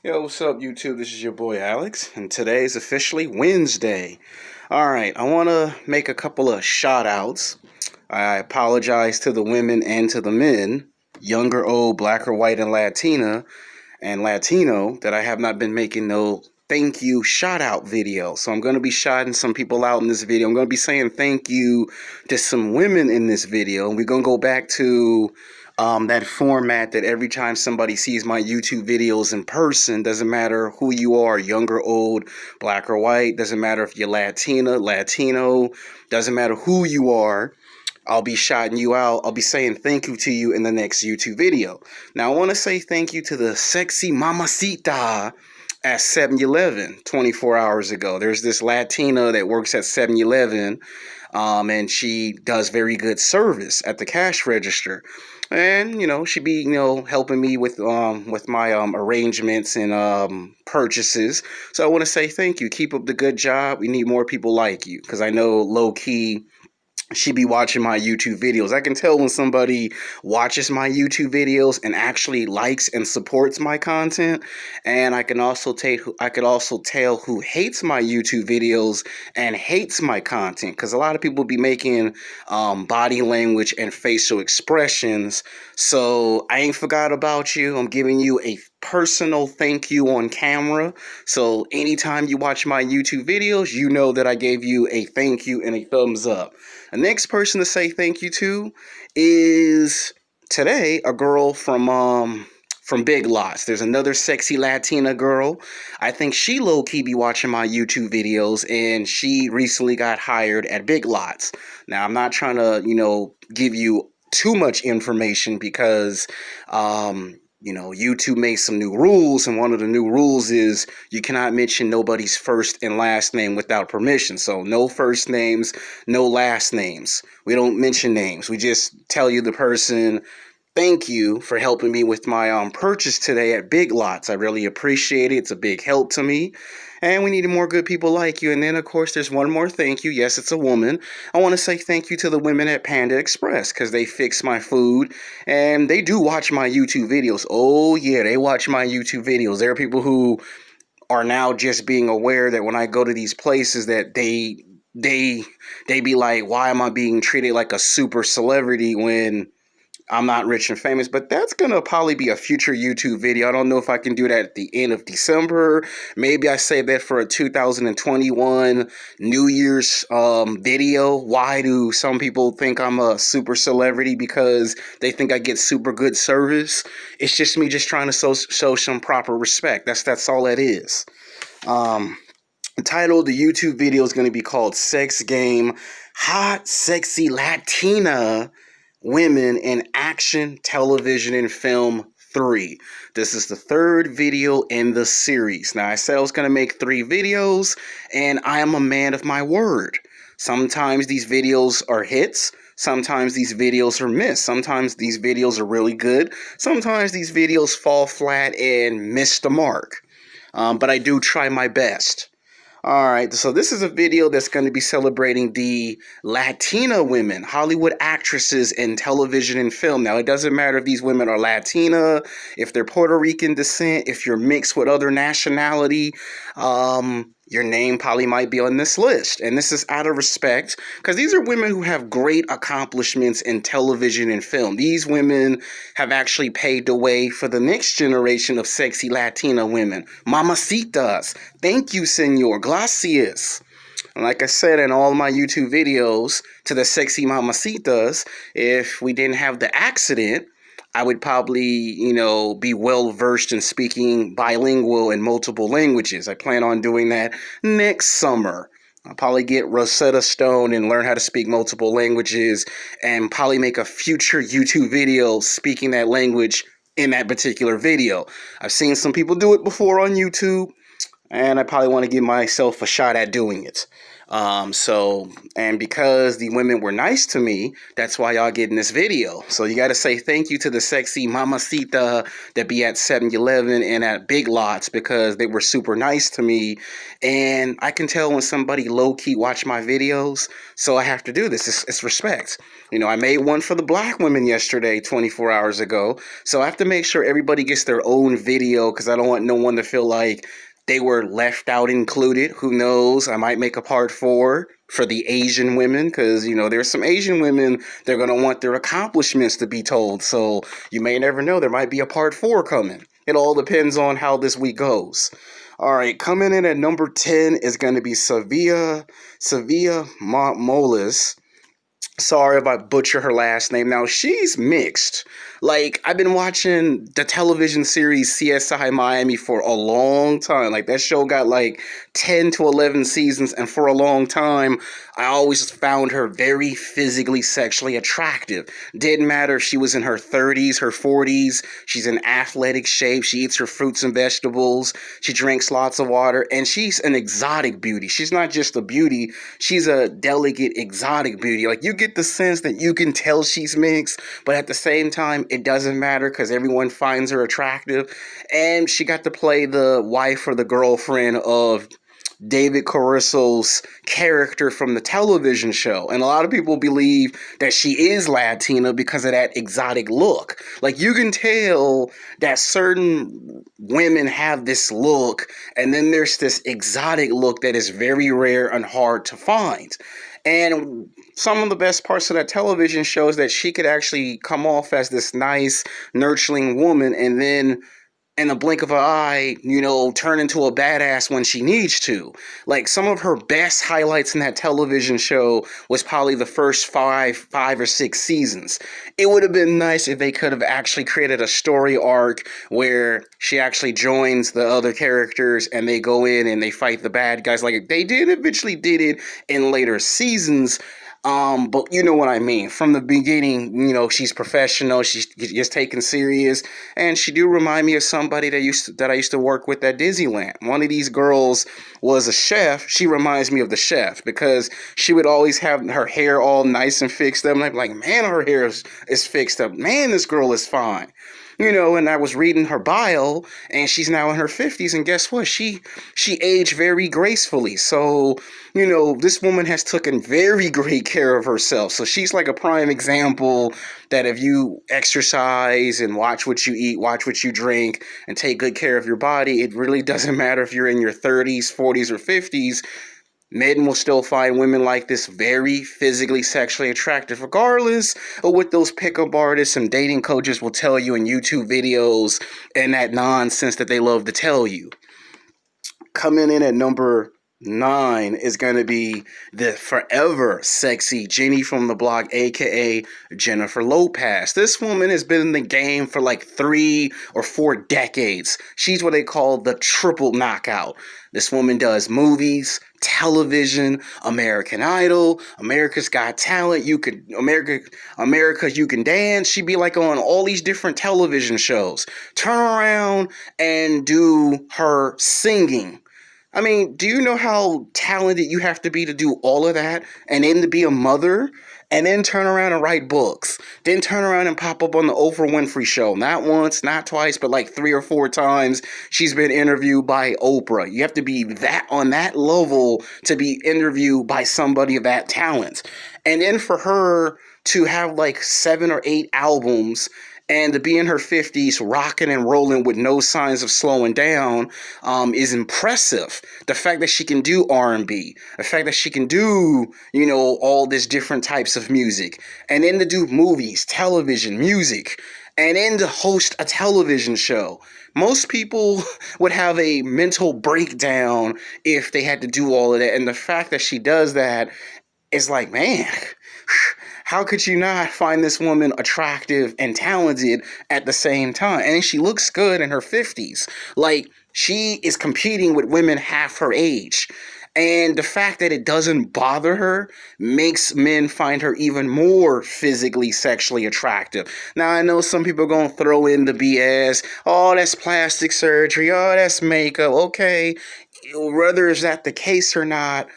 Yo, what's up, YouTube? This is your boy Alex, and today is officially Wednesday. Alright, I want to make a couple of shout outs. I apologize to the women and to the men, younger, old, black or white, and Latina, and Latino, that I have not been making no thank you shout out video. So I'm going to be shouting some people out in this video. I'm going to be saying thank you to some women in this video. And we're going to go back to that format that every time somebody sees my YouTube videos in person, doesn't matter who you are, young or old, black or white, doesn't matter if you're Latina, Latino, doesn't matter who you are, I'll be shouting you out. I'll be saying thank you to you in the next YouTube video. Now, I want to say thank you to the sexy mamacita at 7-Eleven 24 hours ago. There's this Latina that works at 7-Eleven, and she does very good service at the cash register. And, she be, helping me with my arrangements and purchases. So I want to say thank you. Keep up the good job. We need more people like you, because I know low-key she be watching my YouTube videos. I can tell when somebody watches my YouTube videos and actually likes and supports my content, and I could also tell who hates my YouTube videos and hates my content, because a lot of people be making body language and facial expressions. So I ain't forgot about you. I'm giving you a personal thank you on camera. So anytime you watch my YouTube videos, you know that I gave you a thank you and a thumbs up. The next person to say thank you to is today a girl from Big Lots. There's another sexy Latina girl. I think she low-key be watching my YouTube videos, and she recently got hired at Big Lots. Now, I'm not trying to, give you too much information because YouTube made some new rules, and one of the new rules is you cannot mention nobody's first and last name without permission. So no first names, no last names. We don't mention names. We just tell you the person, thank you for helping me with my purchase today at Big Lots. I really appreciate it. It's a big help to me. And we need more good people like you. And then, of course, there's one more thank you. Yes, it's a woman. I want to say thank you to the women at Panda Express, because they fix my food. And they do watch my YouTube videos. Oh, yeah, they watch my YouTube videos. There are people who are now just being aware that when I go to these places that they be like, why am I being treated like a super celebrity when I'm not rich and famous? But that's going to probably be a future YouTube video. I don't know if I can do that at the end of December. Maybe I save that for a 2021 New Year's video. Why do some people think I'm a super celebrity? Because they think I get super good service. It's just me just trying to show some proper respect. That's all that is. The title of the YouTube video is going to be called Game Hot Sexy Latina Women in Action, Television, and Film 3. This is the third video in the series. Now, I said I was going to make 3 videos, and I am a man of my word. Sometimes these videos are hits. Sometimes these videos are missed. Sometimes these videos are really good. Sometimes these videos fall flat and miss the mark. But I do try my best. Alright, so this is a video that's going to be celebrating the Latina women, Hollywood actresses in television and film. Now, it doesn't matter if these women are Latina, if they're Puerto Rican descent, if you're mixed with other nationality, your name probably might be on this list. And this is out of respect, because these are women who have great accomplishments in television and film. These women have actually paved the way for the next generation of sexy Latina women. Mamacitas. Thank you, senor. Gracias. And like I said in all my YouTube videos, to the sexy mamacitas, if we didn't have the accident, I would probably, be well-versed in speaking bilingual in multiple languages. I plan on doing that next summer. I'll probably get Rosetta Stone and learn how to speak multiple languages, and probably make a future YouTube video speaking that language in that particular video. I've seen some people do it before on YouTube, and I probably want to give myself a shot at doing it. And because the women were nice to me, that's why y'all getting this video. So you got to say thank you to the sexy mamacita that be at 7-Eleven and at Big Lots because they were super nice to me. And I can tell when somebody low-key watch my videos, so I have to do this. It's respect. I made one for the black women yesterday, 24 hours ago. So I have to make sure everybody gets their own video because I don't want no one to feel like they were left out included. Who knows? I might make a part 4 for the Asian women because, there's some Asian women, they're going to want their accomplishments to be told. So you may never know. There might be a part 4 coming. It all depends on how this week goes. All right, coming in at number 10 is going to be Sofia Moles. Sorry if I butcher her last name. Now, she's mixed. Like, I've been watching the television series CSI Miami for a long time. Like, that show got like 10 to 11 seasons, and for a long time, I always found her very physically, sexually attractive. Didn't matter if she was in her 30s, her 40s, she's in athletic shape, she eats her fruits and vegetables, she drinks lots of water, and she's an exotic beauty. She's not just a beauty, she's a delicate, exotic beauty. Like, you get the sense that you can tell she's mixed, but at the same time, it doesn't matter because everyone finds her attractive. And she got to play the wife or the girlfriend of David Caruso's character from the television show. And a lot of people believe that she is Latina because of that exotic look. Like, you can tell that certain women have this look, and then there's this exotic look that is very rare and hard to find. And some of the best parts of that television show is that she could actually come off as this nice, nurturing woman, and then in a blink of an eye, turn into a badass when she needs to. Like, some of her best highlights in that television show was probably the first five or six seasons. It would have been nice if they could have actually created a story arc where she actually joins the other characters and they go in and they fight the bad guys. Like, they eventually did it in later seasons. But you know what I mean. From the beginning, she's professional. She gets taken serious, and she do remind me of somebody that I used to work with at Disneyland. One of these girls was a chef. She reminds me of the chef because she would always have her hair all nice and fixed up. And I'd be like, man, her hair is fixed up. Man, this girl is fine. And I was reading her bio, and she's now in her 50s, and guess what? She aged very gracefully. So, this woman has taken very great care of herself. So she's like a prime example that if you exercise and watch what you eat, watch what you drink, and take good care of your body, it really doesn't matter if you're in your 30s, 40s, or 50s. Men will still find women like this very physically, sexually attractive, regardless of what those pickup artists and dating coaches will tell you in YouTube videos and that nonsense that they love to tell you. Coming in at number 9 is going to be the forever sexy Jenny from the block, aka Jennifer Lopez. This woman has been in the game for like 3 or 4 decades. She's what they call the triple knockout. This woman does movies, television, American Idol, America's Got Talent, America You Can Dance. She'd be like on all these different television shows. Turn around and do her singing. I mean, do you know how talented you have to be to do all of that? And then to be a mother? And then turn around and write books. Then turn around and pop up on the Oprah Winfrey Show. Not once, not twice, but like 3 or 4 times she's been interviewed by Oprah. You have to be that on that level to be interviewed by somebody of that talent. And then for her to have like 7 or 8 albums and to be in her 50s rocking and rolling with no signs of slowing down is impressive. The fact that she can do R&B, the fact that she can do, all these different types of music, and then to do movies, television, music, and then to host a television show. Most people would have a mental breakdown if they had to do all of that. And the fact that she does that is like, man, how could you not find this woman attractive and talented at the same time? And she looks good in her 50s. Like, she is competing with women half her age. And the fact that it doesn't bother her makes men find her even more physically, sexually attractive. Now, I know some people are going to throw in the BS. Oh, that's plastic surgery. Oh, that's makeup. Okay, whether is that the case or not,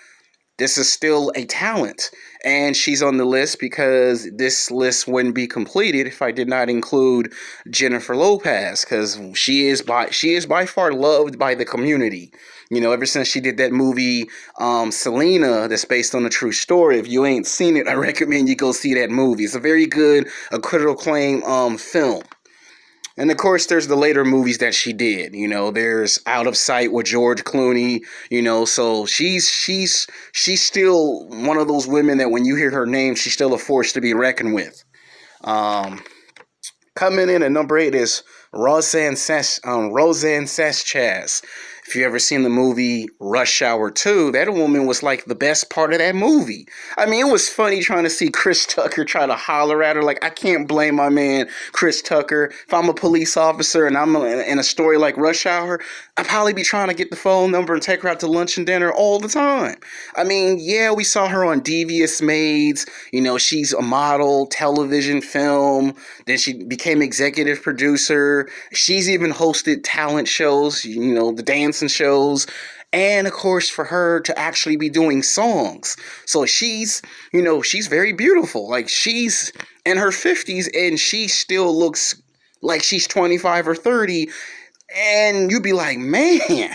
this is still a talent. And she's on the list because this list wouldn't be completed if I did not include Jennifer Lopez, because she is by far loved by the community. Ever since she did that movie Selena, that's based on a true story. If you ain't seen it, I recommend you go see that movie. It's a very good, a critical acclaim film. And of course, there's the later movies that she did. There's Out of Sight with George Clooney. So she's still one of those women that when you hear her name, she's still a force to be reckoned with. Um, Coming in at number 8 is Roseanne Sanchez. If you ever seen the movie Rush Hour 2, that woman was like the best part of that movie. I mean, it was funny trying to see Chris Tucker try to holler at her. Like, I can't blame my man, Chris Tucker. If I'm a police officer and I'm in a story like Rush Hour, I'd probably be trying to get the phone number and take her out to lunch and dinner all the time. I mean, yeah, we saw her on Devious Maids. She's a model, television, film. Then she became executive producer. She's even hosted talent shows, the dancing shows. And of course, for her to actually be doing songs. So she's very beautiful. Like, she's in her 50s and she still looks like she's 25 or 30. And you'd be like, man,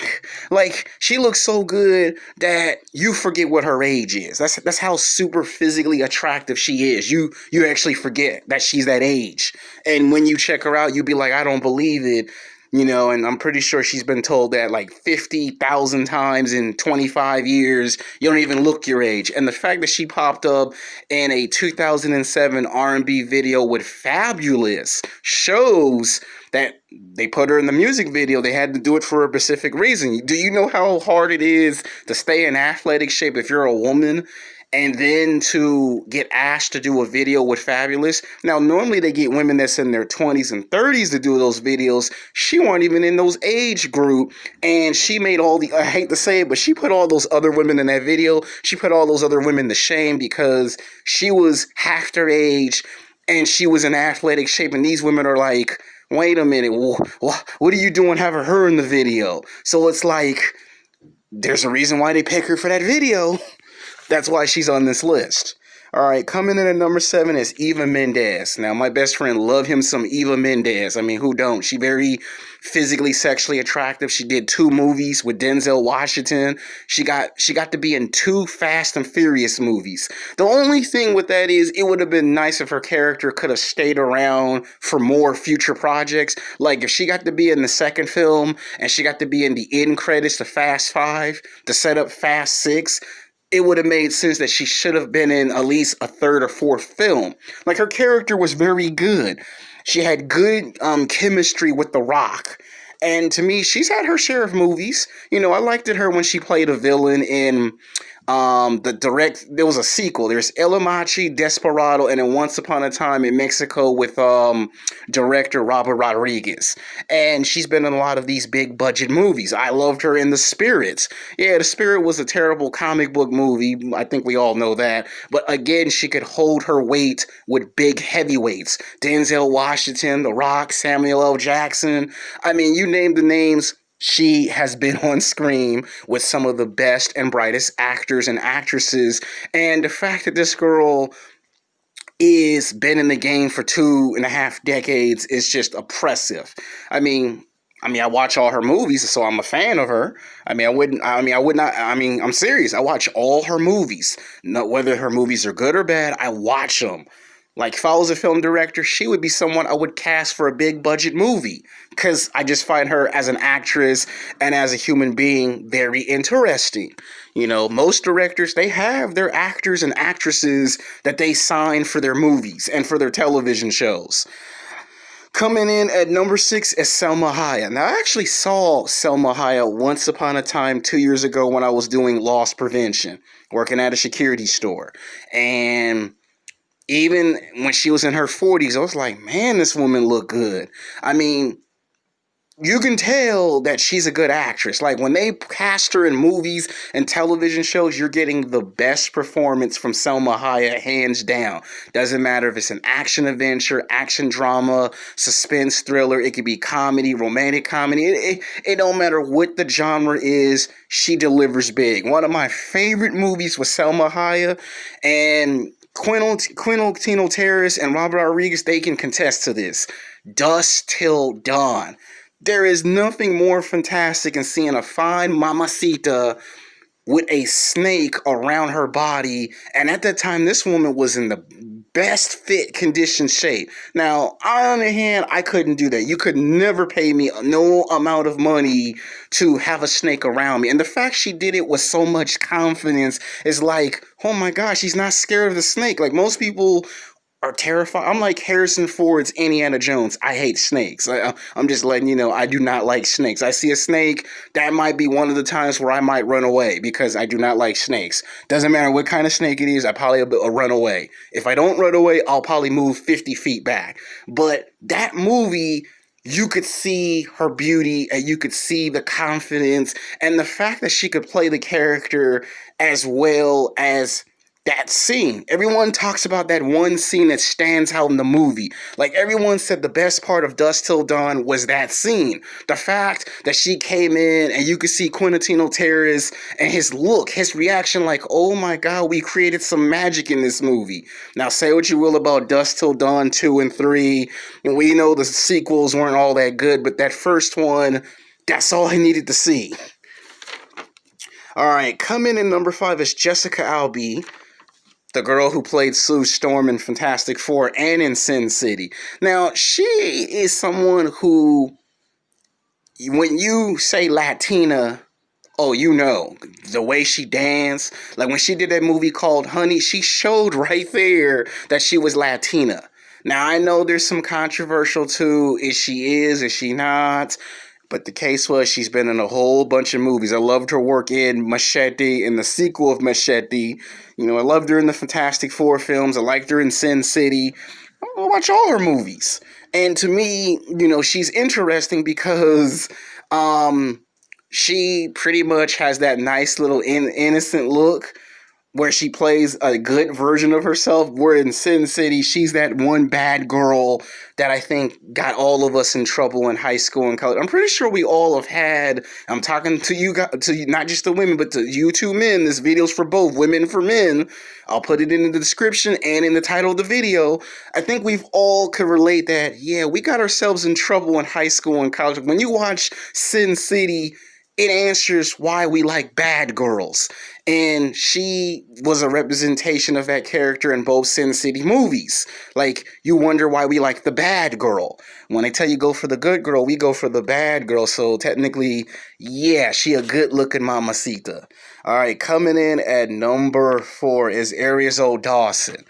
like, she looks so good that you forget what her age is. That's how super physically attractive she is. You actually forget that she's that age. And when you check her out, you'd be like, I don't believe it. And I'm pretty sure she's been told that like 50,000 times in 25 years, you don't even look your age. And the fact that she popped up in a 2007 R&B video with Fabulous shows that they put her in the music video. They had to do it for a specific reason. Do you know how hard it is to stay in athletic shape if you're a woman? And then to get asked to do a video with Fabulous. Now, normally they get women that's in their 20s and 30s to do those videos. She weren't even in those age group. And she made I hate to say it, but she put all those other women in that video. She put all those other women to shame because she was half their age and she was in athletic shape. And these women are like, wait a minute, what are you doing having her in the video? So it's like, there's a reason why they pick her for that video. That's why she's on this list. All right, coming in at number 7 is Eva Mendes. Now, my best friend love him some Eva Mendes. I mean, who don't? She very physically, sexually attractive. She did 2 movies with Denzel Washington. She got to be in 2 Fast and Furious movies. The only thing with that is it would have been nice if her character could have stayed around for more future projects. Like, if she got to be in the second film and she got to be in the end credits to Fast 5 to set up Fast 6, it would have made sense that she should have been in at least a 3rd or 4th film. Like, her character was very good. She had good chemistry with The Rock. And to me, she's had her share of movies. I liked her when she played a villain in there was a sequel. There's El Machi, Desperado, and then Once Upon a Time in Mexico with director Robert Rodriguez. And she's been in a lot of these big budget movies. I loved her in The Spirit. Yeah, The Spirit was a terrible comic book movie. I think we all know that. But again, she could hold her weight with big heavyweights. Denzel Washington, The Rock, Samuel L. Jackson. I mean, you name the names. She has been on screen with some of the best and brightest actors and actresses. And the fact that this girl is been in the game for 2.5 decades is just oppressive. I watch all her movies, so I'm a fan of her. I'm serious. I watch all her movies. No, whether her movies are good or bad, I watch them. Like, if I was a film director, she would be someone I would cast for a big budget movie. Because I just find her as an actress and as a human being very interesting. Most directors, they have their actors and actresses that they sign for their movies and for their television shows. Coming in at number 6 is Salma Hayek. Now, I actually saw Salma Hayek once upon a time 2 years ago when I was doing loss prevention, working at a security store. And even when she was in her 40s, I was like, man, this woman looked good. I mean, you can tell that she's a good actress. Like when they cast her in movies and television shows, you're getting the best performance from Salma Hayek, hands down. Doesn't matter if it's an action adventure, action drama, suspense thriller. It could be comedy, romantic comedy. It don't matter what the genre is. She delivers big. One of my favorite movies was Salma Hayek, and Quentin Terrace and Robert Rodriguez. They can contest to this. Dusk Till Dawn. There is nothing more fantastic than seeing a fine mamacita with a snake around her body. And at that time, this woman was in the best fit condition shape. Now, on the other hand, I couldn't do that. You could never pay me no amount of money to have a snake around me. And the fact she did it with so much confidence is like, oh my gosh, she's not scared of the snake. Like most people are terrified. I'm like Harrison Ford's Indiana Jones. I hate snakes. I'm just letting you know, I do not like snakes. I see a snake, that might be one of the times where I might run away because I do not like snakes. Doesn't matter what kind of snake it is, I probably will run away. If I don't run away, I'll probably move 50 feet back. But that movie, you could see her beauty and you could see the confidence and the fact that she could play the character as well as that scene. Everyone talks about that one scene that stands out in the movie. Like everyone said the best part of Dusk Till Dawn was that scene. The fact that she came in and you could see Quentin Terrace and his look, his reaction like, oh my God, we created some magic in this movie. Now say what you will about Dusk Till Dawn 2 and 3. And we know the sequels weren't all that good, but that first one, that's all I needed to see. Alright, coming in number 5 is Jessica Alba, the girl who played Sue Storm in Fantastic Four and in Sin City. Now, she is someone who, when you say Latina, oh, you know, the way she danced. Like when she did that movie called Honey, she showed right there that she was Latina. Now, I know there's some controversial too. Is she not? But the case was she's been in a whole bunch of movies. I loved her work in Machete, in the sequel of Machete. You know, I loved her in the Fantastic Four films. I liked her in Sin City. I watch all her movies. And to me, you know, she's interesting because she pretty much has that nice little innocent look where she plays a good version of herself, where in Sin City, she's that one bad girl that I think got all of us in trouble in high school and college. I'm pretty sure we all have had, I'm talking to you guys, to not just the women, but to you two men. This video's for both, women for men. I'll put it in the description and in the title of the video. I think we've all could relate that, yeah, we got ourselves in trouble in high school and college. When you watch Sin City, it answers why we like bad girls. And she was a representation of that character in both Sin City movies. Like, you wonder why we like the bad girl. When they tell you go for the good girl, we go for the bad girl. So technically, yeah, she a good-looking mamacita. All right, coming in at number 4 is Dawson.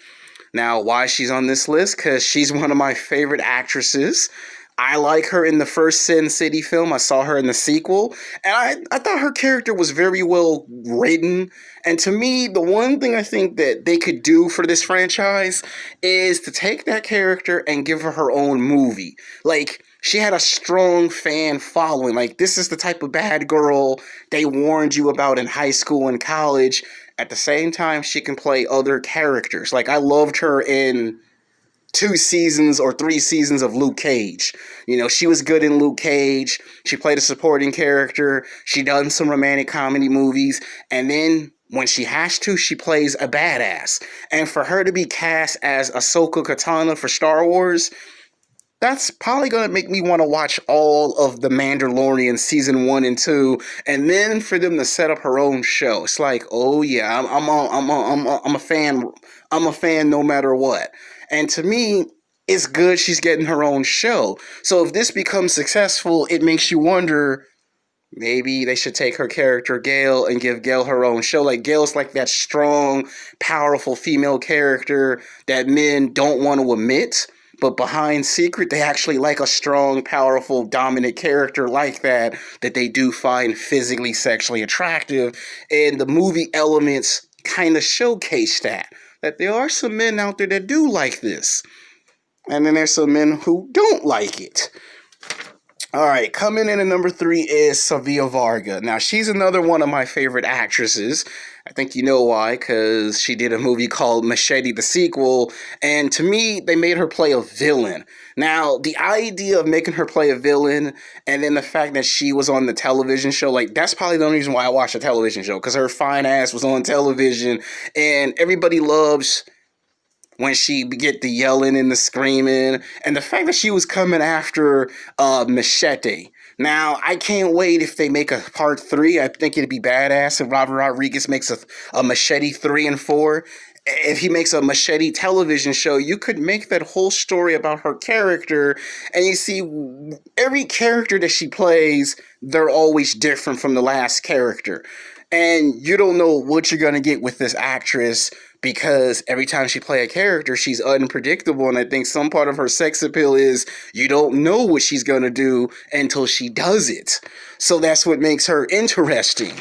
Now, why she's on this list? Because she's one of my favorite actresses. I like her in the first Sin City film. I saw her in the sequel. And I thought her character was very well written. And to me, the one thing I think that they could do for this franchise is to take that character and give her her own movie. Like, she had a strong fan following. Like, this is the type of bad girl they warned you about in high school and college. At the same time, she can play other characters. Like, I loved her in 2 seasons or 3 seasons of Luke Cage. You know, she was good in Luke Cage. She played a supporting character. She done some romantic comedy movies. And then when she has to, she plays a badass. And for her to be cast as Ahsoka Katana for Star Wars, that's probably going to make me want to watch all of The Mandalorian season 1 and 2, and then for them to set up her own show. It's like, oh yeah, I'm a fan. I'm a fan no matter what. And to me, it's good she's getting her own show. So if this becomes successful, it makes you wonder, maybe they should take her character, Gail, and give Gail her own show. Like, Gail's like that strong, powerful female character that men don't want to admit. But behind secret, they actually like a strong, powerful, dominant character like that they do find physically, sexually attractive. And the movie elements kind of showcase that there are some men out there that do like this. And then there's some men who don't like it. All right, coming in at number three is Sofia Varga. Now, she's another one of my favorite actresses. I think you know why, because she did a movie called Machete, the sequel, and to me, they made her play a villain. Now, the idea of making her play a villain, and then the fact that she was on the television show, like, that's probably the only reason why I watched the television show, because her fine ass was on television, and everybody loves when she get the yelling and the screaming, and the fact that she was coming after Machete. Now, I can't wait if they make a part three. I think it'd be badass if Robert Rodriguez makes a Machete 3 and 4. If he makes a Machete television show, you could make that whole story about her character, and you see every character that she plays, they're always different from the last character. And you don't know what you're going to get with this actress because every time she play a character, she's unpredictable. And I think some part of her sex appeal is you don't know what she's going to do until she does it. So that's what makes her interesting.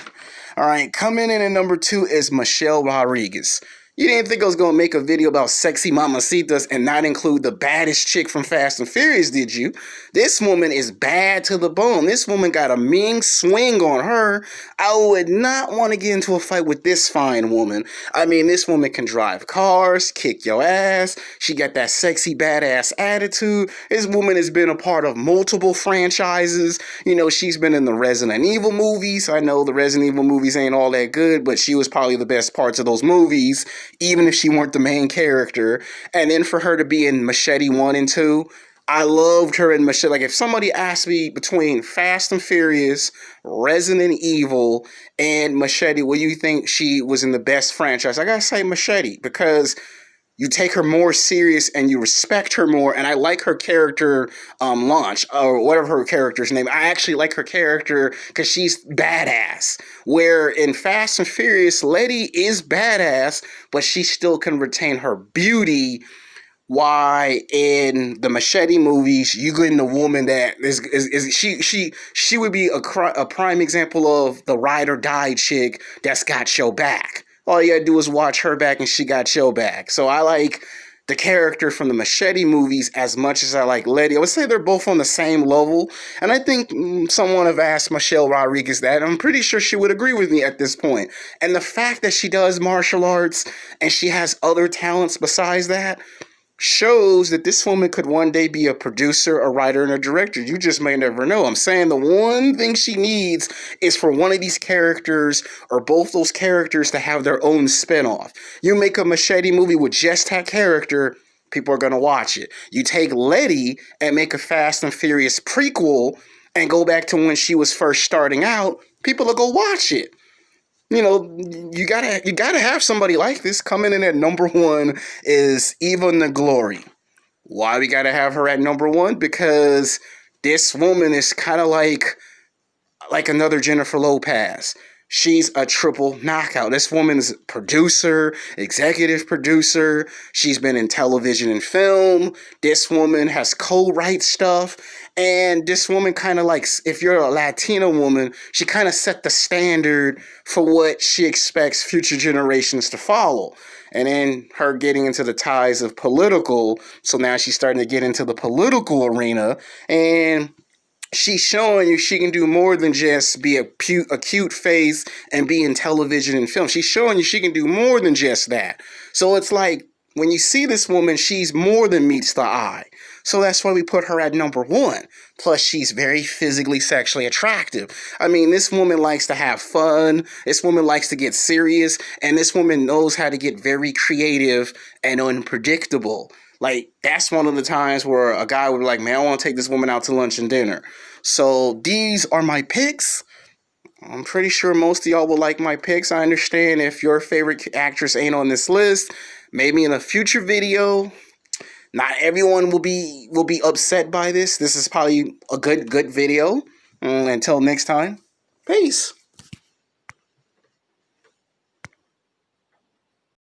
All right, coming in at number two is Michelle Rodriguez. You didn't think I was going to make a video about sexy mamacitas and not include the baddest chick from Fast and Furious, did you? This woman is bad to the bone. This woman got a mean swing on her. I would not want to get into a fight with this fine woman. I mean, this woman can drive cars, kick your ass. She got that sexy badass attitude. This woman has been a part of multiple franchises. You know, she's been in the Resident Evil movies. I know the Resident Evil movies ain't all that good, but she was probably the best parts of those movies, even if she weren't the main character. And then for her to be in Machete 1 and 2, I loved her in Machete. Like, if somebody asked me between Fast and Furious, Resident Evil, and Machete, what do you think she was in the best franchise? I gotta say Machete, because you take her more serious and you respect her more. And I like her character launch, or whatever her character's name. I actually like her character because she's badass. Where in Fast and Furious, Letty is badass, but she still can retain her beauty. Why in the Machete movies you get in a woman that is she would be a prime example of the ride or die chick that's got your back. All you gotta do is watch her back and she got your back. So I like the character from the Machete movies as much as I like Letty. I would say they're both on the same level. And I think someone have asked Michelle Rodriguez that. I'm pretty sure she would agree with me at this point. And the fact that she does martial arts and she has other talents besides that shows that this woman could one day be a producer, a writer, and a director. You just may never know. I'm saying the one thing she needs is for one of these characters or both those characters to have their own spinoff. You make a Machete movie with just that character, people are going to watch it. You take Letty and make a Fast and Furious prequel and go back to when she was first starting out, people will go watch it. You know, you gotta have somebody like this. Coming in at number one is Eva Glory. Why we gotta have her at number one? Because this woman is kind of like another Jennifer Lopez. She's a triple knockout. This woman's producer, executive producer. She's been in television and film. This woman has co-write stuff. And this woman kind of if you're a Latina woman, she kind of set the standard for what she expects future generations to follow. And then her getting into the ties of political. So now she's starting to get into the political arena. And she's showing you she can do more than just be a cute face and be in television and film. She's showing you she can do more than just that. So it's like, when you see this woman, she's more than meets the eye. So that's why we put her at number one. Plus, she's very physically, sexually attractive. I mean, this woman likes to have fun. This woman likes to get serious. And this woman knows how to get very creative and unpredictable. Like, that's one of the times where a guy would be like, man, I want to take this woman out to lunch and dinner. So these are my picks. I'm pretty sure most of y'all will like my picks. I understand if your favorite actress ain't on this list. Maybe in a future video. Not everyone will be upset by this. This is probably a good video. Until next time, peace.